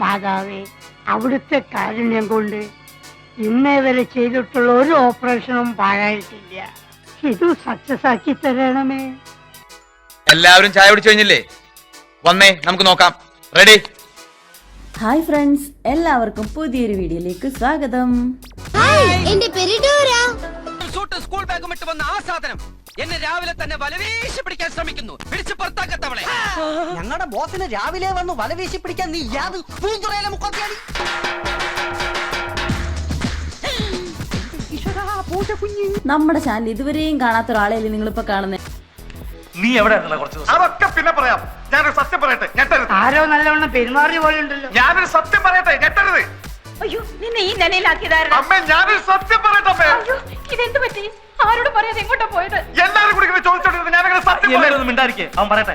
മാതാവേ, അവിടുത്തെ കാരുണ്യം കൊണ്ട് ഇന്നേ വരെ ചെയ്തിട്ടുള്ള ഒരു ഓപ്പറേഷനും പാഴായിട്ടില്ല. ഇത് സക്സസ് ആക്കി തരണമേ. എല്ലാവരും ചായ കുടിച്ചു കഴിഞ്ഞില്ലേ? വന്നേ, നമുക്ക് നോക്കാം. റെഡി? ഹായ് ഫ്രണ്ട്സ്, എല്ലാവർക്കും പുതിയൊരു വീഡിയോയിലേക്ക് സ്വാഗതം. എന്റെ പേര് ഡോറ. സ്കൂൾ ബാഗും ഇട്ട് വന്ന ആ സാധനം എന്നെ രാവിലെ തന്നെ വലവീശി പിടിക്കാൻ ശ്രമിക്കുന്നു. പിടിച്ച് പുറത്താക്കത്തവളെ. ഞങ്ങളുടെ ബോസിന് രാവിലെ വന്ന് വലവീശി പിടിക്കാൻ നീ യാതൊരു പൂഞ്ചുറയിലെ മുഖത്തെയാണ്. നമ്മുടെ ചാനൽ ഇതുവരെയും കാണാത്ത ഒരാളെയല്ലേ നിങ്ങളിപ്പോ കാണുന്നത്. നീ എവിടെ അതൊക്കെ പിന്നെ പറയാം. ഞാനൊരു സത്യം പറയട്ടെ, ഞെട്ടരുത്. ആരോ നല്ലവണ്ണം പെരുമാറിയ പോലെ ഉണ്ടല്ലോ. ഞാനൊരു സത്യം പറയട്ടെ, ഞെട്ടരുത്. അയ്യോ, നിന്നെ ഈ നിലയിലാക്കിയതായിരുന്നു. അമ്മേ, ഞാനൊരു സത്യം പറയട്ടെ അമ്മേ. അയ്യോ, ഇതെന്ത് പറ്റി? ആരോട് പറയാതെ എങ്ങോട്ടാ പോയത്? എല്ലാവരും കൂടി ഇങ്ങനെ ചോദിച്ചോണ്ടിരുന്നു. ഞാനങ്ങനെ സത്യം പറയാം. മിണ്ടായിരിക്കേ, അവൻ പറയട്ടെ.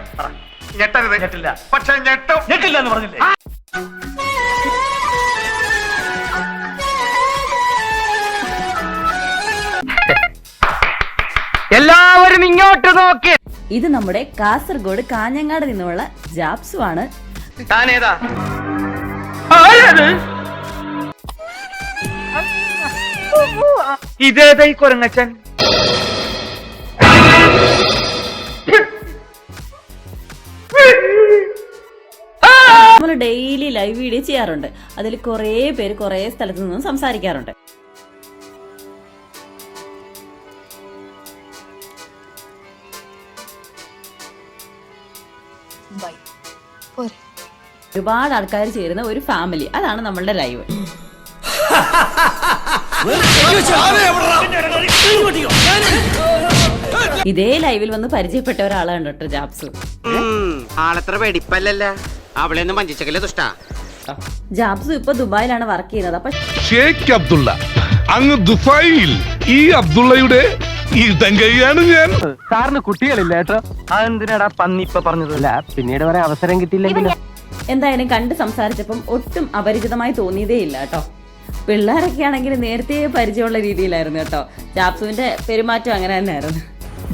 ഞെട്ടരുത്. ഞെട്ടില്ല. പക്ഷെ ഞെട്ടും. ഞെട്ടില്ല എന്ന് പറഞ്ഞില്ലേ? എല്ലാവരും ഇങ്ങോട്ട് നോക്കി. ഇത് നമ്മുടെ കാസർഗോഡ് കാഞ്ഞങ്ങാട് നിന്നുള്ള ജാപ്സു ആണ്. താനേതാ? ഇതേതാ ഈ കൊരങ്ങച്ചൻ? നമ്മൾ ഡെയിലി ലൈവ് വീഡിയോ ചെയ്യാറുണ്ട്. അതിൽ കുറേ പേര് കുറേ സ്ഥലത്തു നിന്നും സംസാരിക്കാറുണ്ട്. ഒരുപാട് ആൾക്കാർ ചേരുന്ന ഒരു ഫാമിലി, അതാണ് നമ്മളുടെ ലൈവ്. ഇതേ ലൈവിൽ വന്ന് പരിചയപ്പെട്ട ഒരാളാണ് കേട്ടോ ജാപ്സു. ആളത്ര വെടിപ്പല്ലല്ല, അവളെയൊന്നും വഞ്ചിച്ചക്കല്ലേ ദുഷ്ടാ. ജാപ്സു ഇപ്പൊ ദുബായിലാണ് വർക്ക് ചെയ്യുന്നത്. അപ്പൊ ഷേഖ് അബ്ദുള്ള അങ്ങ് ദുബായിൽ. ഈ അബ്ദുള്ളയുടെ ഇടങ്കൈയാണ് ഞാൻ. സാറിന് കുട്ടികളില്ല കേട്ടോ. അതെന്തിനാടാ പന്നി ഇപ്പൊ പറഞ്ഞതല്ല, പിന്നീട് വരെ അവസരം കിട്ടിയില്ലെങ്കിൽ. എന്തായാലും കണ്ട് സംസാരിച്ചപ്പം ഒട്ടും അപരിചിതമായി തോന്നിയതേ ഇല്ല കേട്ടോ. പിള്ളേരൊക്കെ ആണെങ്കിൽ നേരത്തെ പരിചയമുള്ള രീതിയിലായിരുന്നു കേട്ടോ. ജാപ്സുവിന്റെ പെരുമാറ്റം അങ്ങനെ തന്നെയായിരുന്നു.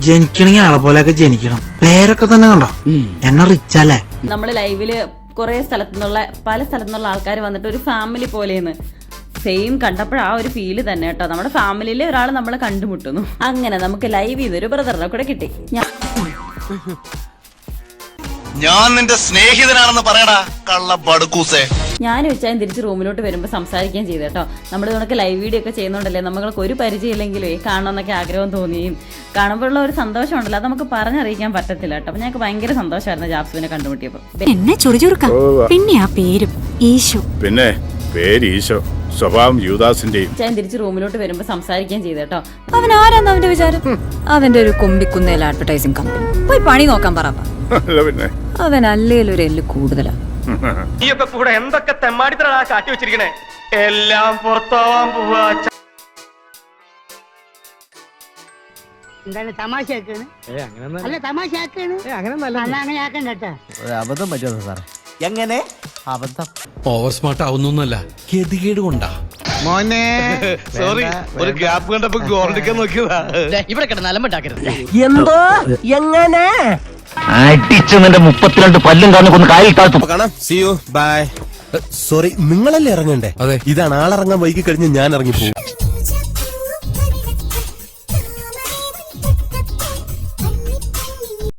ജനിക്കണെങ്കിൽ ആളെ പോലെയൊക്കെ ജനിക്കണം. പേരൊക്കെ തന്നെ കണ്ടോ, എന്നെ റിച്ചല്ലേ. നമ്മള് ലൈവില് കുറെ പല സ്ഥലത്തുനിന്നുള്ള ആൾക്കാർ വന്നിട്ട് ഒരു ഫാമിലി പോലെയെന്ന് സെയിം കണ്ടപ്പോൾ ആ ഒരു ഫീല് തന്നെ കേട്ടോ. നമ്മുടെ ഫാമിലിയിലെ ഒരാൾ നമ്മളെ കണ്ടുമുട്ടുന്നു. അങ്ങനെ നമുക്ക് ലൈവ് ചെയ്തൊരു ബ്രദറിനെ കൂടെ കിട്ടി. ഞാൻ നിന്റെ സ്നേഹിതനാണെന്ന് പറയടാ കള്ള ബടുക്കൂസേ. ഞാൻ വെച്ചാൽ തിരിച്ച് റൂമിലോട്ട് വരുമ്പോൾ സംസാരിക്കുകയും ചെയ്തു കേട്ടോ. നമ്മൾ ഇതൊക്കെ ലൈവ് വീഡിയോ ഒക്കെ ചെയ്യുന്നുണ്ടല്ലേ, നമ്മൾക്ക് ഒരു പരിചയം ഇല്ലെങ്കിലും കാണണമെന്നൊക്കെ ആഗ്രഹം തോന്നിയും കാണുമ്പോഴുള്ള ഒരു സന്തോഷം ഉണ്ടല്ലോ, അത് നമുക്ക് പറഞ്ഞറിയിക്കാൻ പറ്റത്തില്ല കേട്ടോ. അപ്പൊ ഞങ്ങൾക്ക് ഭയങ്കര സന്തോഷമായിരുന്നു ജാപ്സുവിനെ കണ്ടുമുട്ടിയപ്പോൾ. എന്നെ ചുറുചുറുക്ക, പിന്നെ ആ പേരും ഈശോ. പിന്നെ പേര് ഈശോ, സ്വഭാവം യൂദാസിന്റെയും. ഞാൻ തിരിച്ച് റൂമിലോട്ട് വരുമ്പോൾ സംസാരിക്കുകയും ചെയ്തു കേട്ടോ. അവൻ ആരാന്ന് അവന്റെ വിചാരം? അവന്റെ ഒരു കൊമ്പിക്കുന്നേൽ അഡ്വർടൈസിംഗ് കമ്പനി. പോയി പണി നോക്കാൻ പറ. പിന്നെ അവൻ അല്ലേലും ഒരു എല്ല് കൂടുതലാ. നീയൊക്കെ കൂടെ എന്തൊക്കെ തെമ്മാടിത്തരാ കാട്ടി വെച്ചിരിക്കണേ. എല്ലാം പുറത്താവാൻ പോവാ. എന്താണ് തമാശയാക്കാണ്? അല്ല തമാശയാക്കാണ്. അങ്ങനെ ആക്കണ്ട കേട്ടാ. അബദ്ധം പറ്റുമോ സാറേ? എങ്ങനെ അബദ്ധം? ഓവർ സ്മാർട്ട് ആവുന്നൊന്നല്ല, ഗതികേട് കൊണ്ടാ. മോനെ സോറി, ഒരു ഗ്യാപ്പ് കണ്ടപ്പോ ഗോൾഡിക്കാൻ നോക്കിയതാ. ഇവിടെ കിടന്ന് അലമ്പുണ്ടാക്കരുത്. എന്തോ എങ്ങനെ അടിച്ചു നിന്റെ 32 പല്ലും കാണുന്ന കൊന്ന് കായിൽ താഴ്ത്തും. കാണാം. See you by. സോറി, നിങ്ങളല്ലേ ഇറങ്ങണ്ടേ? അതെ, ഇതാണ് ആളിറങ്ങാൻ വൈകി കഴിഞ്ഞ് ഞാൻ ഇറങ്ങിപ്പോകും.